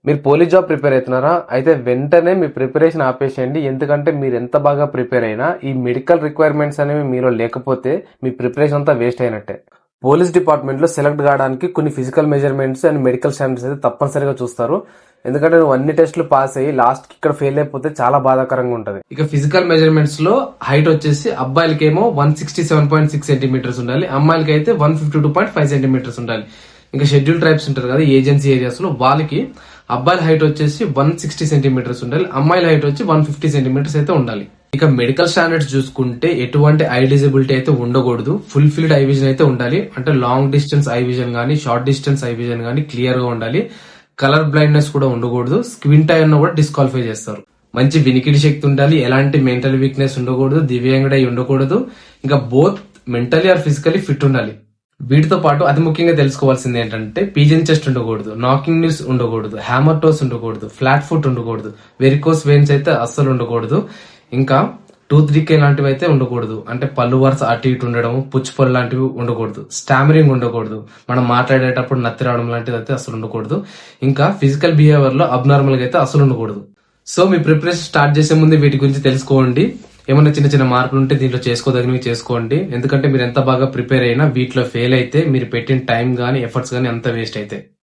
మీరు police job prepare అవుతున్నారా? అయితే వెంటనే మీ ప్రిపరేషన్ ఆపేసేయండి. ఎందుకంటే మీరు ఎంత బాగా ప్రిపేర్ అయినా ఈ మెడికల్ రిక్వైర్మెంట్స్ అనేవి మీలో లేకపోతే మీ ప్రిపరేషన్ అంతా వేస్ట్ అయినట్టే. పోలీస్ డిపార్ట్మెంట్ లో సెలెక్ట్ కావడానికి కొన్ని physical measurements and medical standards అయితే తప్పనిసరిగా చూస్తారు. ఎందుకంటే నువ్వు అన్ని టెస్టులు పాస్ అయ్యి లాస్ట్ కి ఇక్కడ ఫెయిల్ అయిపోతే చాలా బాధాకరంగా ఉంటది. ఇక ఫిజికల్ మెజర్మెంట్స్ లో హైట్ వచ్చేసి అబ్బాయిలకేమో 167.6 సెంటీమీటర్స్ ఉండాలి, అమ్మాయిలకి అయితే 152.5 సెంటీమీటర్స్ ఉండాలి. ఇంకా షెడ్యూల్ ట్రైబ్స్ ఉంటారు కదా ఏజెన్సీ ఏరియాస్ లో, వాళ్ళకి అబ్బాయిల హైట్ వచ్చేసి 160 సెంటీమీటర్స్ ఉండాలి, అమ్మాయిల హైట్ వచ్చి 150 సెంటీమీటర్స్ అయితే ఉండాలి. ఇక మెడికల్ స్టాండర్డ్స్ చూసుకుంటే ఎటువంటి ఐ డిజబిలిటీ అయితే ఉండకూడదు, ఫుల్ ఫిల్డ్ ఐ విజన్ అయితే ఉండాలి. అంటే లాంగ్ డిస్టెన్స్ ఐ విజన్ గానీ షార్ట్ డిస్టెన్స్ ఐ విజన్ గానీ క్లియర్ గా ఉండాలి. కలర్ బ్లైండ్నెస్ కూడా ఉండకూడదు, స్క్విన్ టై అన్న కూడా డిస్క్వాలిఫై చేస్తారు. మంచి వినికిడి శక్తి ఉండాలి, ఎలాంటి మెంటల్ వీక్నెస్ ఉండకూడదు, దివ్యాంగుడై ఉండకూడదు. ఇంకా both mentally or physically fit ఉండాలి. వీటితో పాటు అతి ముఖ్యంగా తెలుసుకోవాల్సింది ఏంటంటే పీజన్ చెస్ట్ ఉండకూడదు, నాకింగ్ న్యూస్ ఉండకూడదు, హ్యామర్ టోస్ ఉండకూడదు, ఫ్లాట్ ఫుట్ ఉండకూడదు, వెరికోస్ వెయిన్స్ అయితే అస్సలు ఉండకూడదు. ఇంకా టూత్ డికే లాంటివి అయితే ఉండకూడదు. అంటే పళ్ళు వరుస అటు ఇటు ఉండడం, పుచ్చిపళ్ళు లాంటివి ఉండకూడదు, స్టామరింగ్ ఉండకూడదు, మనం మాట్లాడేటప్పుడు నత్తి రావడం లాంటిది అయితే అసలు ఉండకూడదు. ఇంకా ఫిజికల్ బిహేవియర్ లో అబ్నార్మల్ గా అయితే అసలు ఉండకూడదు. సో మీ ప్రిపరేషన్ స్టార్ట్ చేసే ముందు వీటి గురించి తెలుసుకోండి. ఏమన్నా చిన్న చిన్న మార్పులు ఉంటే దీంట్లో చేసుకోదగినవి చేసుకోండి. ఎందుకంటే మీరు ఎంత బాగా ప్రిపేర్ అయినా వీటిలో ఫెయిల్ అయితే మీరు పెట్టిన టైం గానీ ఎఫర్ట్స్ గానీ అంత వేస్ట్ అయితే